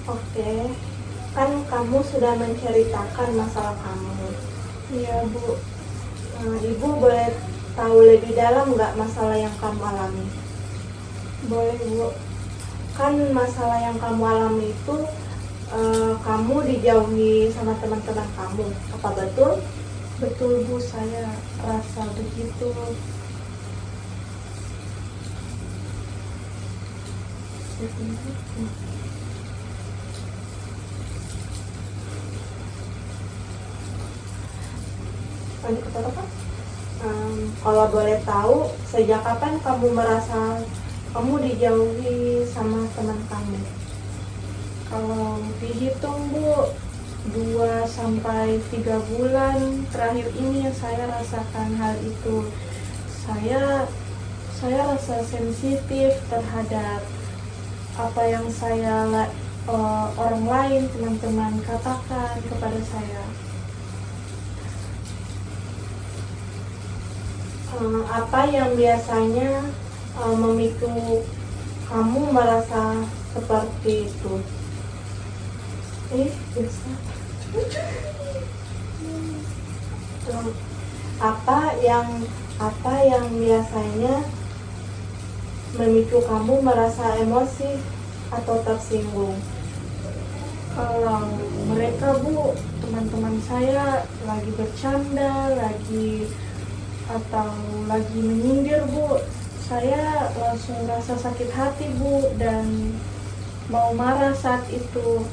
Oke, kan kamu sudah menceritakan masalah kamu. Iya Bu. Ibu boleh tahu lebih dalam nggak masalah yang kamu alami? Boleh Bu. Kan masalah yang kamu alami itu kamu dijauhi sama teman-teman kamu, apa betul? Betul Bu, saya rasa begitu. Lanjut ke apa? Kalau boleh tahu, sejak kapan kamu merasa kamu dijauhi sama teman kamu? Kalau dihitung Bu, 2 sampai 3 bulan terakhir ini yang saya rasakan hal itu. Saya rasa sensitif terhadap apa yang orang lain, teman-teman katakan kepada saya. Apa yang biasanya memicu kamu merasa seperti itu? Biasa. Apa yang biasanya memicu kamu merasa emosi atau tersinggung? Kalau mereka Bu, teman-teman saya lagi bercanda, atau lagi menyindir Bu, saya langsung rasa sakit hati Bu dan mau marah saat itu.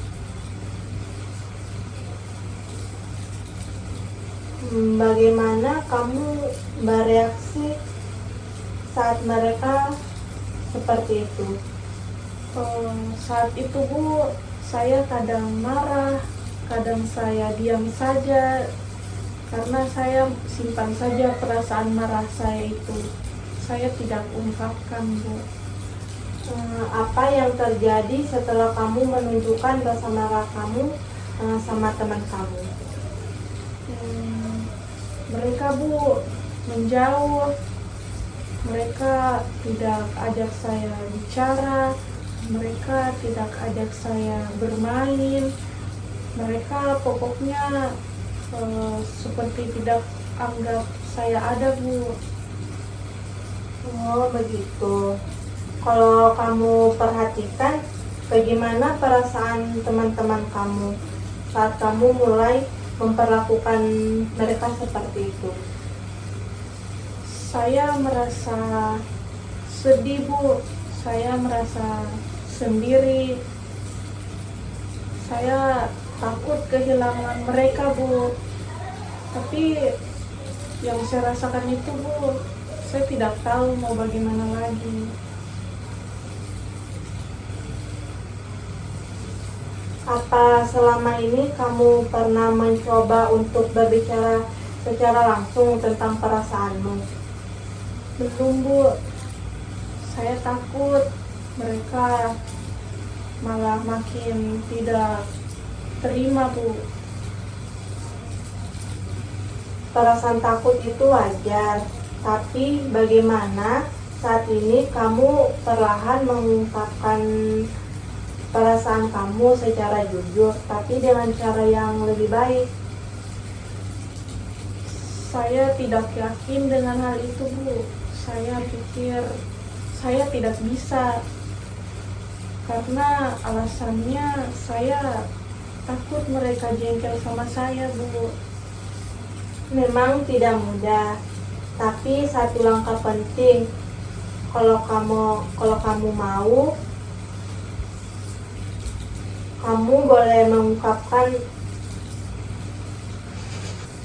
Bagaimana kamu bereaksi saat mereka seperti itu? Saat itu Bu, saya kadang marah, kadang saya diam saja, karena saya simpan saja perasaan marah saya itu. Saya tidak ungkapkan Bu. Apa yang terjadi setelah kamu menunjukkan rasa marah kamu sama teman kamu? Mereka Bu menjauh, mereka tidak ajak saya bicara, mereka tidak ajak saya bermain, mereka pokoknya seperti tidak anggap saya ada Bu. Oh begitu. Kalau kamu perhatikan, bagaimana perasaan teman-teman kamu saat kamu mulai memperlakukan mereka seperti itu? Saya merasa sedih Bu, saya merasa sendiri, saya takut kehilangan mereka Bu. Tapi yang saya rasakan itu Bu, saya tidak tahu mau bagaimana lagi. Apa selama ini kamu pernah mencoba untuk berbicara secara langsung tentang perasaanmu? Belum Bu, saya takut mereka malah makin tidak terima Bu. Perasaan takut itu wajar, tapi bagaimana saat ini kamu perlahan mengungkapkan perasaan kamu secara jujur, tapi dengan cara yang lebih baik? Saya tidak yakin dengan hal itu Bu. Saya pikir saya tidak bisa, karena alasannya saya takut mereka jengkel sama saya Bu. Memang tidak mudah, tapi satu langkah penting. Kalau kamu mau, kamu boleh mengungkapkan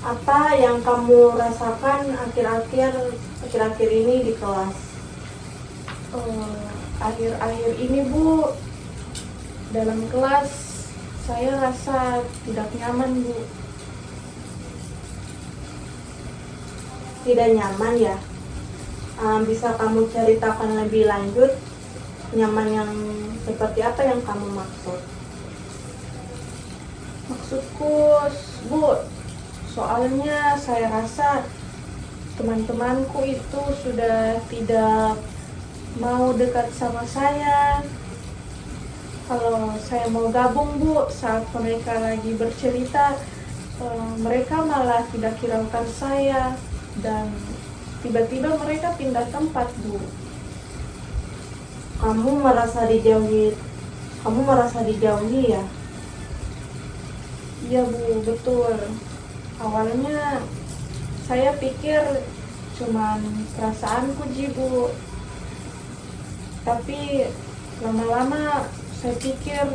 apa yang kamu rasakan akhir-akhir ini di kelas. Akhir-akhir ini Bu, dalam kelas saya rasa tidak nyaman Bu. Tidak nyaman ya? Bisa kamu ceritakan lebih lanjut, nyaman yang seperti apa yang kamu maksud? Maksudku Bu, soalnya saya rasa teman-temanku itu sudah tidak mau dekat sama saya. kalau saya mau gabung Bu, saat mereka lagi bercerita, mereka malah tidak hiraukan saya dan tiba-tiba mereka pindah tempat Bu. Kamu merasa dijauhi, ya? Iya Bu, betul. Awalnya saya pikir cuman perasaanku Ji Bu, tapi lama-lama saya pikir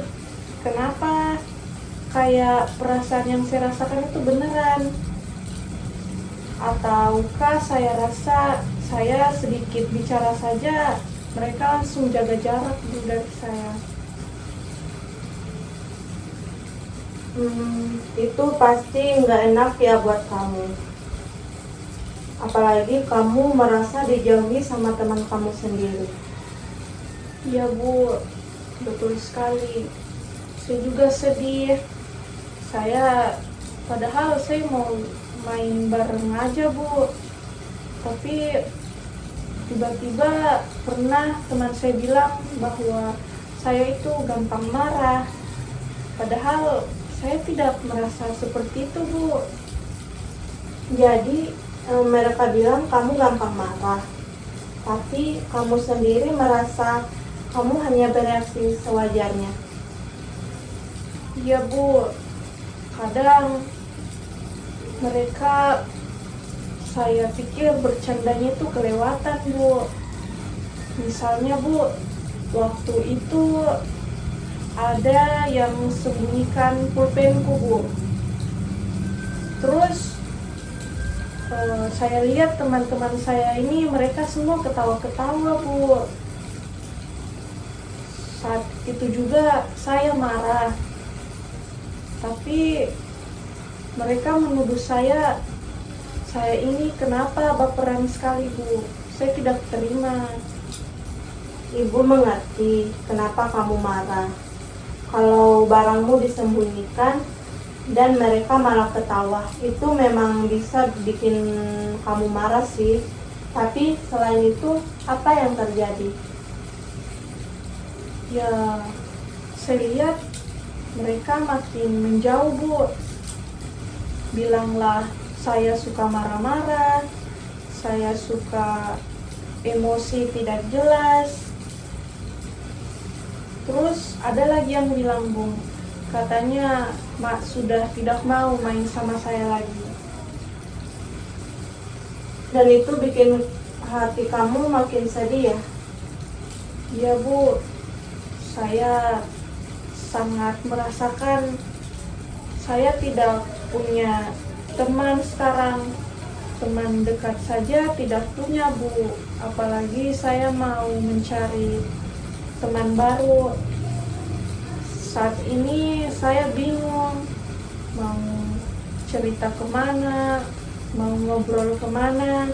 kenapa kayak perasaan yang saya rasakan itu beneran, ataukah saya rasa saya sedikit bicara saja mereka langsung jaga jarak Bu dari saya. Itu pasti nggak enak ya buat kamu. Apalagi kamu merasa dijauhi sama teman kamu sendiri. Iya Bu, betul sekali. Saya juga sedih. Padahal saya mau main bareng aja Bu. Tapi tiba-tiba pernah teman saya bilang bahwa saya itu gampang marah. Padahal saya tidak merasa seperti itu Bu. Jadi mereka bilang kamu gampang marah, tapi kamu sendiri merasa kamu hanya bereaksi sewajarnya. Iya Bu, kadang mereka saya pikir bercandanya itu kelewatan Bu. Misalnya Bu, waktu itu ada yang sembunyikan pulpenku Bu. Terus saya lihat teman-teman saya ini mereka semua ketawa-ketawa Bu. Saat itu juga saya marah, tapi mereka menuduh saya ini kenapa baperan sekali Bu. Saya tidak terima. Ibu mengerti kenapa kamu marah. Kalau barangmu disembunyikan dan mereka malah ketawa, itu memang bisa bikin kamu marah sih. Tapi selain itu, apa yang terjadi? Ya, saya lihat mereka makin menjauh Bu. Bilanglah saya suka marah-marah, saya suka emosi tidak jelas. Terus ada lagi yang bilang Bu, katanya Mak sudah tidak mau main sama saya lagi. Dan itu bikin hati kamu makin sedih ya? Iya Bu, saya sangat merasakan saya tidak punya teman sekarang. Teman dekat saja tidak punya Bu, apalagi saya mau mencari teman baru. Saat ini saya bingung mau cerita kemana, mau ngobrol kemana.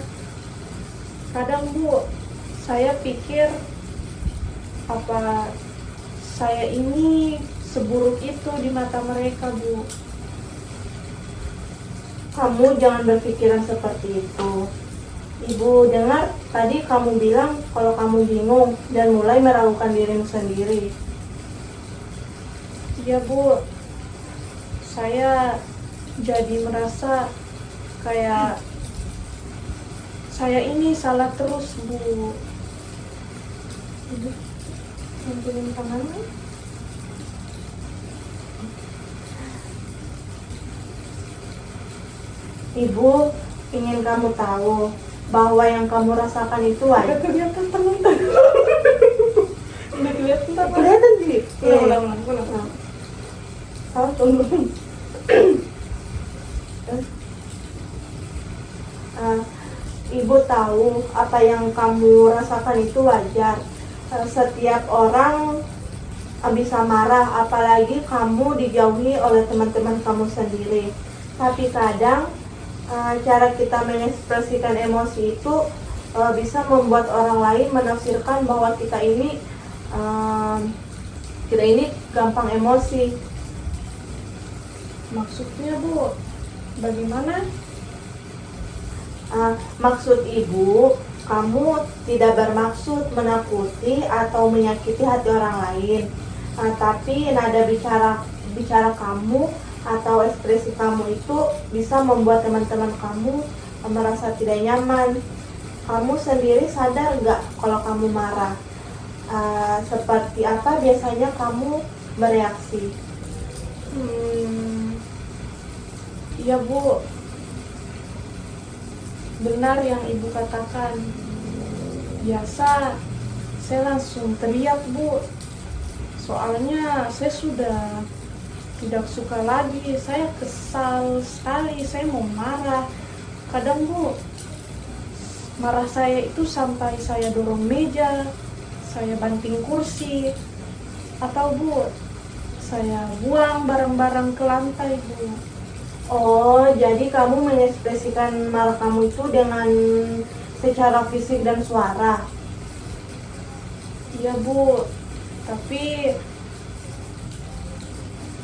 Kadang Bu, saya pikir apa saya ini seburuk itu di mata mereka Bu. Kamu jangan berpikiran seperti itu. Ibu dengar tadi kamu bilang kalau kamu bingung dan mulai meragukan dirimu sendiri. Iya Bu, saya jadi merasa kayak saya ini salah terus Bu. Ibu, ambilin tanganmu. Ibu ingin kamu tahu bahwa yang kamu rasakan itu wajar. Udah kelihatan tangan. Udah kelihatan tangan. Kelihatan sih. Ulang. Tunggu. Ibu tahu apa yang kamu rasakan itu wajar. Setiap orang bisa marah, apalagi kamu dijauhi oleh teman-teman kamu sendiri. Tapi kadang cara kita mengekspresikan emosi itu bisa membuat orang lain menafsirkan bahwa kita ini gampang emosi. Maksudnya Bu, bagaimana? Maksud ibu, kamu tidak bermaksud menakuti atau menyakiti hati orang lain. Tapi nada bicara bicara kamu atau ekspresi kamu itu bisa membuat teman-teman kamu merasa tidak nyaman. Kamu sendiri sadar nggak kalau kamu marah? Seperti apa biasanya kamu bereaksi? Iya Bu, benar yang Ibu katakan. Biasa saya langsung teriak Bu, soalnya saya sudah tidak suka lagi, saya kesal sekali, saya mau marah. Kadang Bu, marah saya itu sampai saya dorong meja, saya banting kursi, atau Bu, saya buang barang-barang ke lantai Bu. Oh, jadi kamu mengekspresikan marah kamu itu dengan secara fisik dan suara. Iya Bu, tapi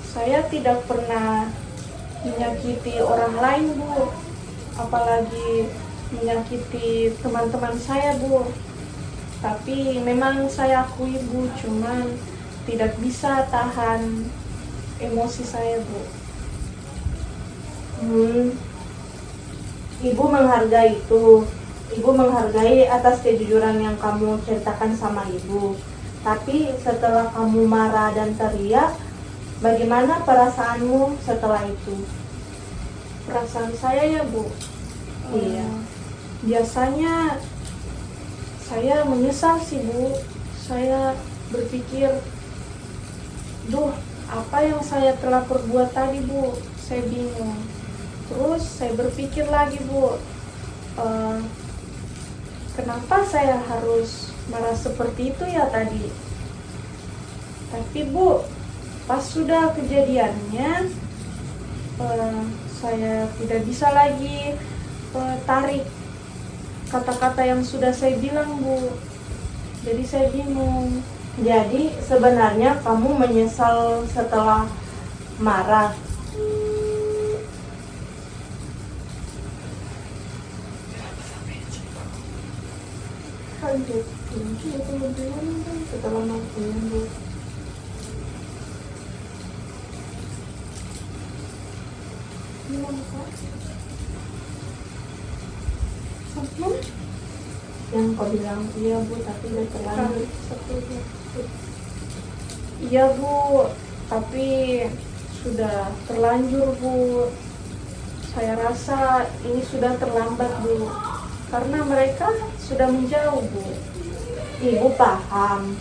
saya tidak pernah menyakiti orang lain Bu, apalagi menyakiti teman-teman saya Bu. Tapi memang saya akui Bu, cuman tidak bisa tahan emosi saya Bu. Ibu menghargai itu. Ibu menghargai atas kejujuran yang kamu ceritakan sama ibu. Tapi setelah kamu marah dan teriak, bagaimana perasaanmu setelah itu? Perasaan saya ya Bu, Iya. biasanya saya menyesal sih Bu. Saya berpikir, duh, apa yang saya telah perbuat tadi Bu? Saya bingung. Terus saya berpikir lagi Bu, kenapa saya harus marah seperti itu ya tadi? Tapi Bu, pas sudah kejadiannya, saya tidak bisa lagi tarik kata-kata yang sudah saya bilang Bu. Jadi saya bingung. Jadi sebenarnya kamu menyesal setelah marah. Lanjut. Itu lebih setelah marah. Yang kau bilang iya Bu, tapi udah terlanjur. Iya Bu, tapi sudah terlanjur Bu. Saya rasa ini sudah terlambat Bu, karena mereka sudah menjauh Bu. Ibu paham.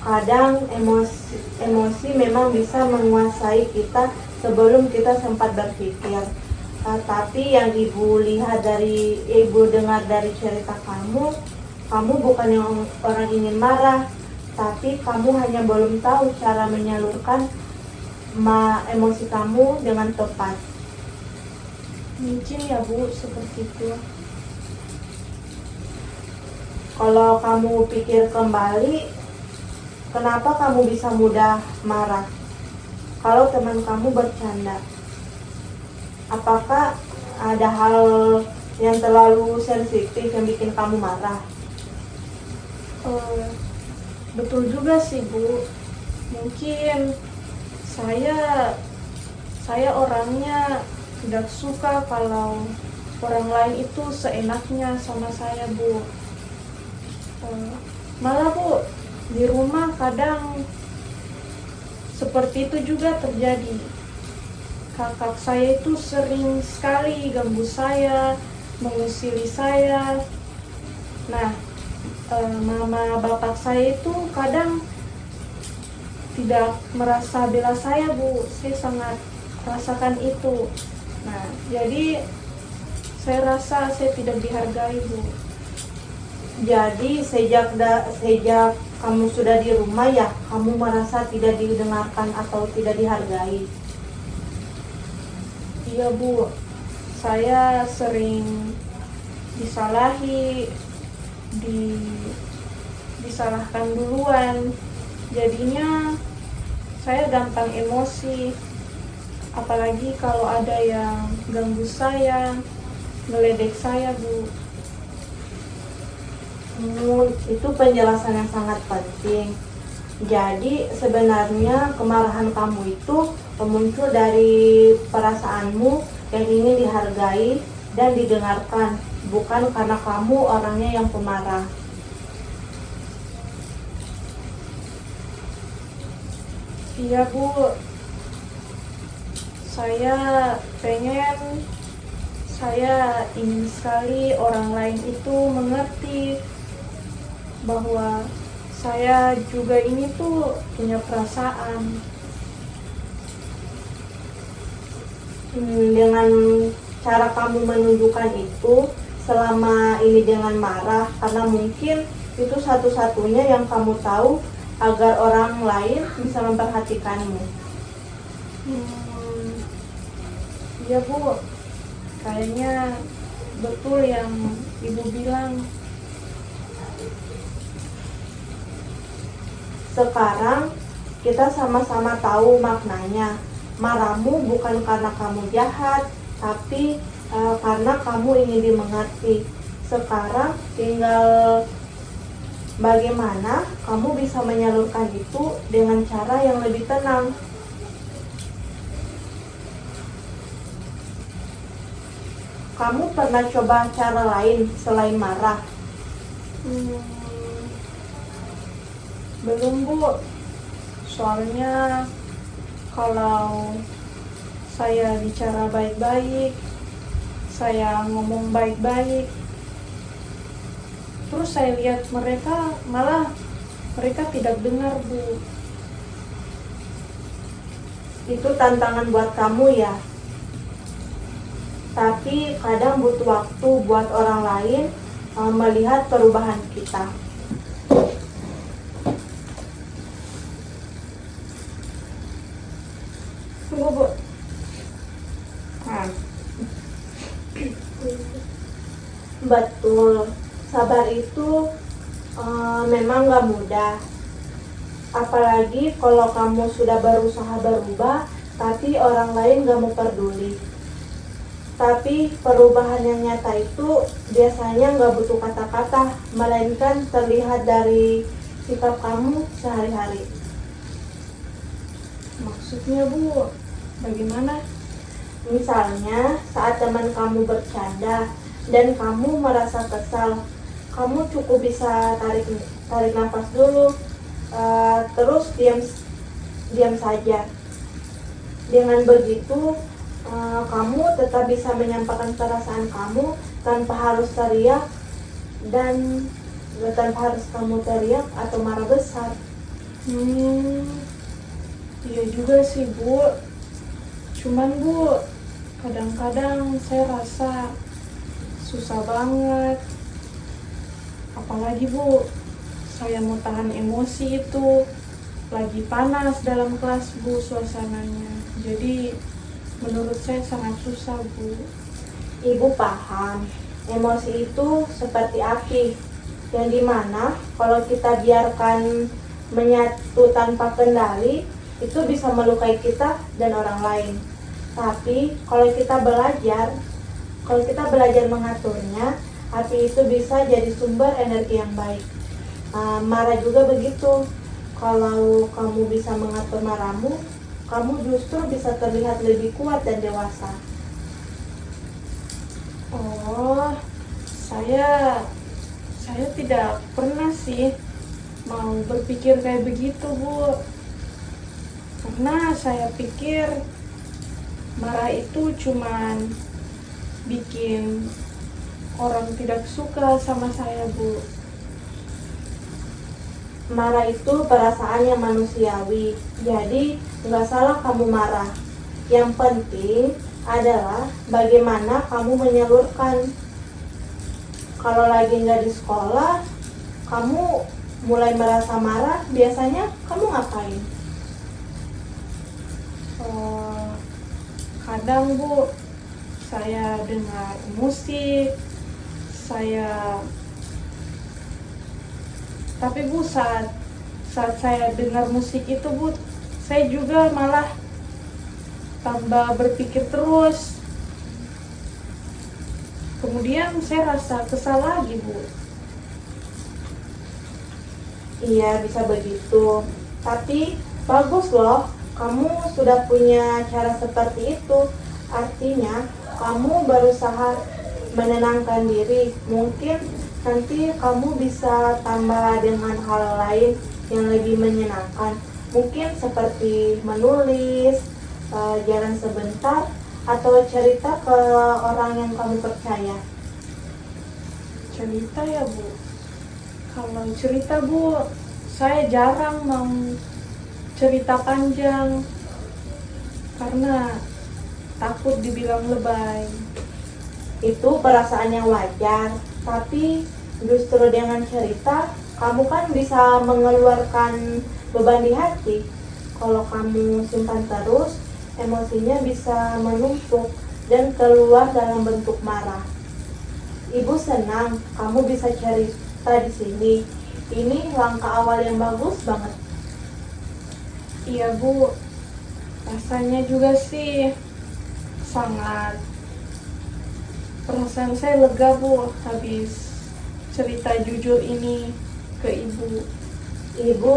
Kadang emosi memang bisa menguasai kita sebelum kita sempat berpikir. Tapi yang ibu lihat dari ibu dengar dari cerita kamu bukan yang orang ingin marah, tapi kamu hanya belum tahu cara menyalurkan emosi kamu dengan tepat. Mungkin ya Bu, seperti itu. Kalau kamu pikir kembali, kenapa kamu bisa mudah marah? Kalau teman kamu bercanda, apakah ada hal yang terlalu sensitif yang bikin kamu marah? Betul juga sih Bu. Mungkin saya orangnya tidak suka kalau orang lain itu seenaknya sama saya Bu. Malah Bu, di rumah kadang seperti itu juga terjadi. Kakak saya itu sering sekali ganggu saya, mengusili saya. Nah, mama bapak saya itu kadang tidak merasa bela saya Bu. Saya sangat rasakan itu. Nah, jadi saya rasa saya tidak dihargai Bu. Jadi sejak kamu sudah di rumah ya, kamu merasa tidak didengarkan atau tidak dihargai? Iya Bu, saya sering disalahi, disalahkan duluan. Jadinya saya gampang emosi. Apalagi kalau ada yang ganggu saya, meledek saya Bu. Itu penjelasan yang sangat penting. Jadi sebenarnya kemarahan kamu itu muncul dari perasaanmu yang ingin dihargai dan didengarkan, bukan karena kamu orangnya yang pemarah. Iya Bu, saya ingin sekali orang lain itu mengerti bahwa saya juga ini tuh punya perasaan. Dengan cara kamu menunjukkan itu selama ini dengan marah, karena mungkin itu satu-satunya yang kamu tahu agar orang lain bisa memperhatikanmu. Iya Bu, kayaknya betul yang Ibu bilang. Sekarang kita sama-sama tahu maknanya. Marahmu bukan karena kamu jahat, tapi karena kamu ingin dimengerti. Sekarang tinggal bagaimana kamu bisa menyalurkan itu dengan cara yang lebih tenang. Kamu pernah coba cara lain selain marah? Belum Bu, soalnya kalau saya bicara baik-baik, saya ngomong baik-baik, terus saya lihat mereka tidak dengar Bu. Itu tantangan buat kamu ya. Tapi kadang butuh waktu buat orang lain melihat perubahan kita. Tunggu Bu. Betul, sabar itu memang gak mudah. Apalagi kalau kamu sudah berusaha berubah, tapi orang lain gak mau peduli. Tapi perubahan yang nyata itu biasanya gak butuh kata-kata, melainkan terlihat dari sikap kamu sehari-hari. Maksudnya Bu, bagaimana? Misalnya saat teman kamu bercanda dan kamu merasa kesal, kamu cukup bisa tarik nafas dulu, terus diam saja. Dengan begitu kamu tetap bisa menyampaikan perasaan kamu tanpa harus teriak dan tanpa harus kamu teriak atau marah besar. Iya juga sih Bu. Cuman Bu, kadang-kadang saya rasa susah banget. Apalagi Bu, saya mau tahan emosi itu. Lagi panas dalam kelas Bu suasananya. Jadi menurut saya sangat susah Bu. Ibu paham, emosi itu seperti api yang dimana kalau kita biarkan menyatu tanpa kendali, itu bisa melukai kita dan orang lain. Tapi kalau kita belajar mengaturnya, api itu bisa jadi sumber energi yang baik. Marah juga begitu. Kalau kamu bisa mengatur marahmu, kamu justru bisa terlihat lebih kuat dan dewasa. Oh, saya tidak pernah sih mau berpikir kayak begitu Bu. Karena saya pikir marah itu cuman bikin orang tidak suka sama saya Bu. Marah itu perasaan yang manusiawi, jadi nggak salah kamu marah. Yang penting adalah bagaimana kamu menyalurkan. Kalau lagi nggak di sekolah, kamu mulai merasa marah, biasanya kamu ngapain? Kadang Bu, saya dengar musik, tapi Bu, saat saya dengar musik itu Bu, saya juga malah tambah berpikir terus. Kemudian saya rasa kesal lagi Bu. Iya, bisa begitu. Tapi bagus loh, kamu sudah punya cara seperti itu. Artinya kamu berusaha menenangkan diri. Mungkin nanti kamu bisa tambah dengan hal lain yang lebih menyenangkan. Mungkin seperti menulis, jalan sebentar, atau cerita ke orang yang kamu percaya. Cerita ya Bu. Kalau cerita Bu, saya jarang mau cerita panjang karena takut dibilang lebay. Itu perasaan yang wajar, tapi justru dengan cerita kamu kan bisa mengeluarkan beban di hati. Kalau kamu simpan terus, emosinya bisa menumpuk dan keluar dalam bentuk marah. Ibu senang kamu bisa cerita di sini. Ini langkah awal yang bagus banget. Iya Bu, rasanya juga sih sangat, perasaan saya lega Bu habis cerita jujur ini ke Ibu. Ibu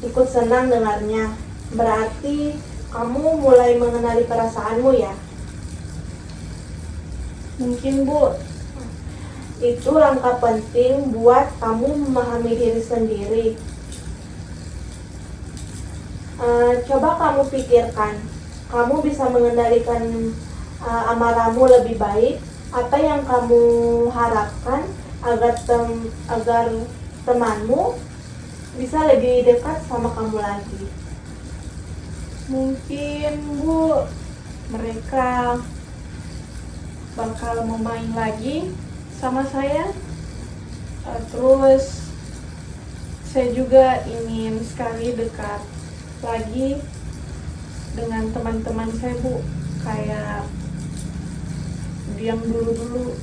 ikut senang dengarnya. Berarti kamu mulai mengenali perasaanmu ya? Mungkin Bu. Itu langkah penting buat kamu memahami diri sendiri. Coba kamu pikirkan, kamu bisa mengendalikan amarahmu lebih baik. Apa yang kamu harapkan agar temanmu bisa lebih dekat sama kamu lagi? Mungkin Bu, mereka bakal mau main lagi sama saya. Terus saya juga ingin sekali dekat lagi dengan teman-teman saya Bu, kayak diam dulu-dulu.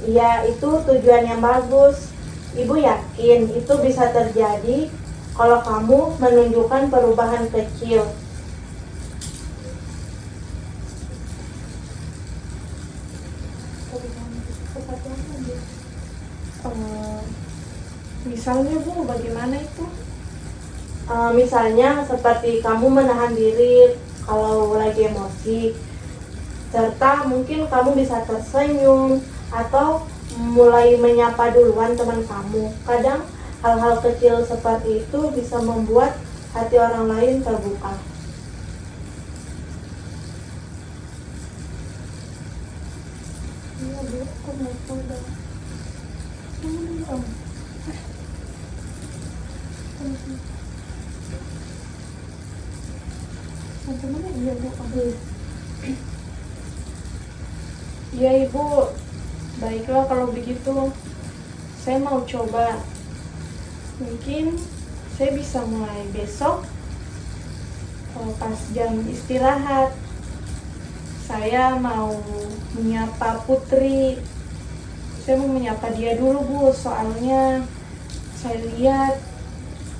Ya, itu tujuan yang bagus. Ibu yakin itu bisa terjadi kalau kamu menunjukkan perubahan kecil. Misalnya Bu, bagaimana itu? Misalnya seperti kamu menahan diri kalau lagi emosi, serta mungkin kamu bisa tersenyum atau mulai menyapa duluan teman kamu. Kadang hal-hal kecil seperti itu bisa membuat hati orang lain terbuka. Iya Bu, aku mau coba. Bagaimana iya Bu? Iya Ibu, baiklah kalau begitu. Saya mau coba. Mungkin saya bisa mulai besok pas jam istirahat. Saya mau menyapa Putri. Saya mau menyapa dia dulu Bu, soalnya saya lihat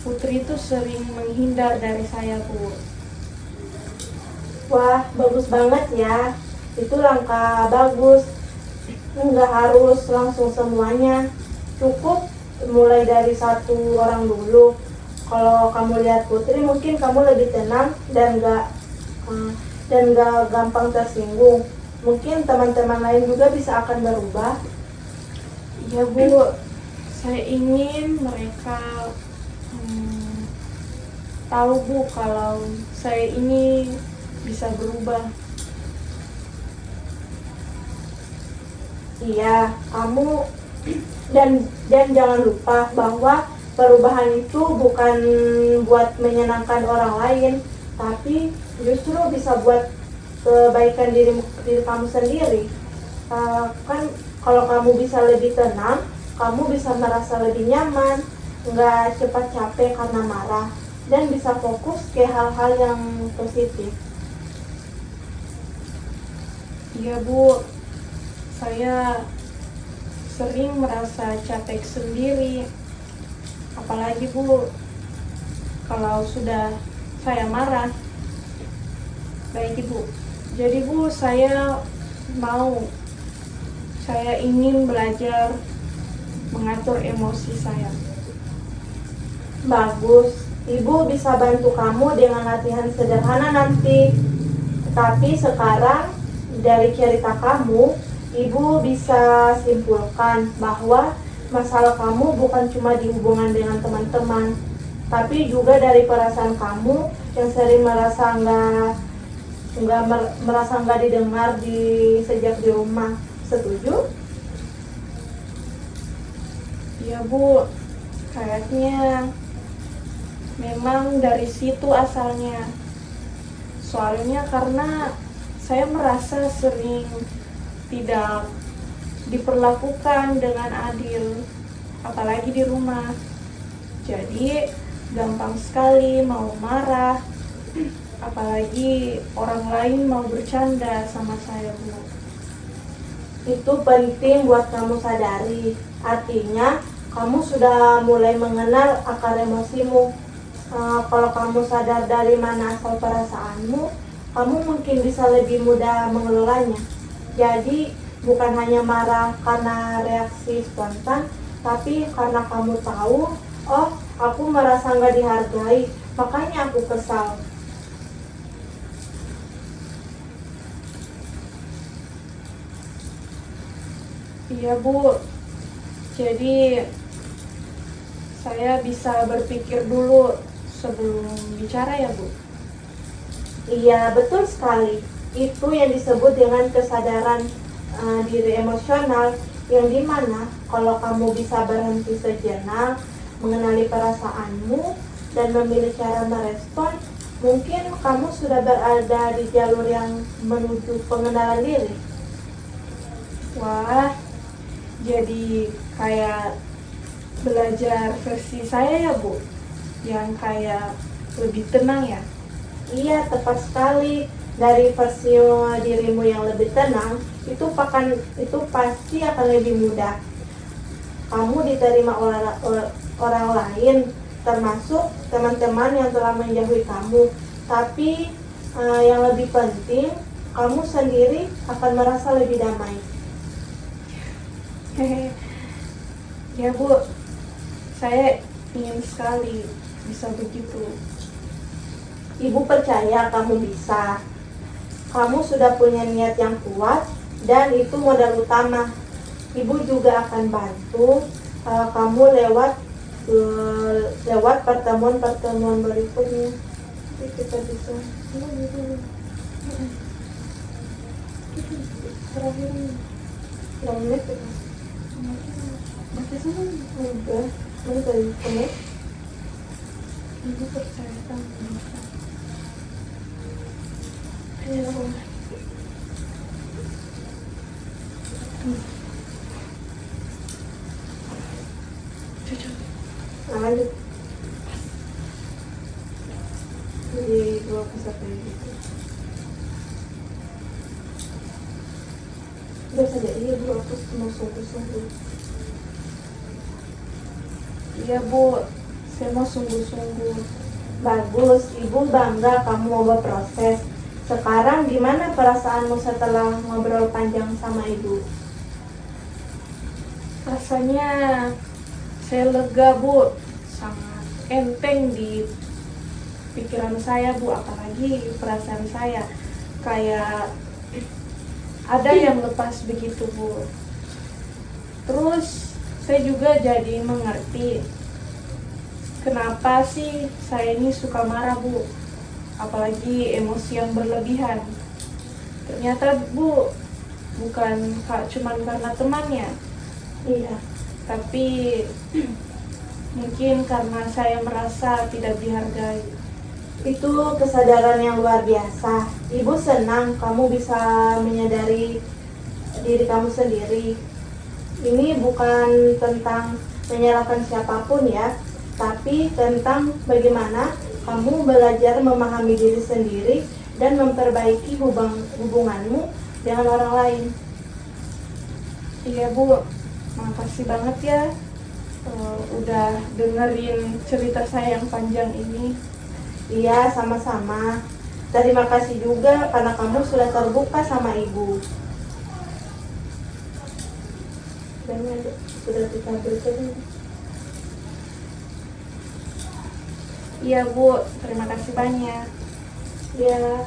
Putri itu sering menghindar dari saya Bu. Wah, bagus banget ya. Itu langkah bagus. Nggak harus langsung semuanya. Cukup mulai dari satu orang dulu. Kalau kamu lihat Putri, mungkin kamu lebih tenang dan nggak gampang tersinggung. Mungkin teman-teman lain juga bisa akan berubah. Ya Bu, saya ingin mereka tahu Bu kalau saya ini bisa berubah. Iya, kamu dan jangan lupa bahwa perubahan itu bukan buat menyenangkan orang lain, tapi justru bisa buat kebaikan diri kamu sendiri. Kan kalau kamu bisa lebih tenang, kamu bisa merasa lebih nyaman, nggak cepat capek karena marah, dan bisa fokus ke hal-hal yang positif. Iya Bu, saya sering merasa capek sendiri. Apalagi Bu, kalau sudah saya marah. Baik Ibu, jadi Bu, saya ingin belajar mengatur emosi saya. Bagus, ibu bisa bantu kamu dengan latihan sederhana nanti. Tapi sekarang dari cerita kamu, ibu bisa simpulkan bahwa masalah kamu bukan cuma di hubungan dengan teman-teman, tapi juga dari perasaan kamu yang sering merasa nggak didengar sejak di rumah. Setuju? Iya Bu, kayaknya memang dari situ asalnya. Soalnya karena saya merasa sering tidak diperlakukan dengan adil, apalagi di rumah. Jadi gampang sekali mau marah, apalagi orang lain mau bercanda sama saya, Bu. Itu penting buat kamu sadari. Artinya, kamu sudah mulai mengenal akar emosimu. Kalau kamu sadar dari mana asal perasaanmu, kamu mungkin bisa lebih mudah mengelolanya. Jadi, bukan hanya marah karena reaksi spontan, tapi karena kamu tahu, oh, aku merasa nggak dihargai, makanya aku kesal. Iya Bu, jadi saya bisa berpikir dulu sebelum bicara ya Bu. Iya, betul sekali. Itu yang disebut dengan kesadaran diri emosional, yang dimana kalau kamu bisa berhenti sejenak, mengenali perasaanmu, dan memilih cara merespon, mungkin kamu sudah berada di jalur yang menuju pengenalan diri. Wah, jadi kayak belajar versi saya ya Bu, yang kayak lebih tenang ya. Iya, tepat sekali. Dari versi dirimu yang lebih tenang, itu pasti akan lebih mudah. Kamu diterima oleh orang lain, termasuk teman-teman yang telah menjauhi kamu. Tapi yang lebih penting, kamu sendiri akan merasa lebih damai. Ya Bu, saya ingin sekali bisa begitu. Ibu percaya kamu bisa. Kamu sudah punya niat yang kuat, dan itu modal utama. Ibu juga akan bantu kamu lewat pertemuan-pertemuan berikutnya. Jadi kita bisa terakhir yang menit ya. Udah, mana tadi menit? Ibu percaya sama saya. Ayo. Nah, lanjut. Jadi dua bisa kayak gitu. Udah saja, iya Bu, aku mau sungguh-sungguh. Iya Bu, saya mau sungguh-sungguh. Bagus, Ibu bangga kamu mau berproses. Sekarang gimana perasaanmu setelah ngobrol panjang sama Ibu? Rasanya saya lega Bu, sangat enteng di pikiran saya Bu, apalagi perasaan saya kayak ada yang lepas begitu Bu. Terus saya juga jadi mengerti kenapa sih saya ini suka marah Bu, apalagi emosi yang berlebihan. Ternyata Bu, bukan cuman karena temannya, Iya, tapi mungkin karena saya merasa tidak dihargai. itu kesadaran yang luar biasa. Ibu senang kamu bisa menyadari diri kamu sendiri. Ini bukan tentang menyalahkan siapapun ya, tapi tentang bagaimana kamu belajar memahami diri sendiri dan memperbaiki hubunganmu dengan orang lain. Iya Bu, makasih banget ya udah dengerin cerita saya yang panjang ini. Iya, sama-sama. Terima kasih juga karena kamu sudah terbuka sama Ibu. Dan sudah kita berikan. Iya Bu, terima kasih banyak. Ya.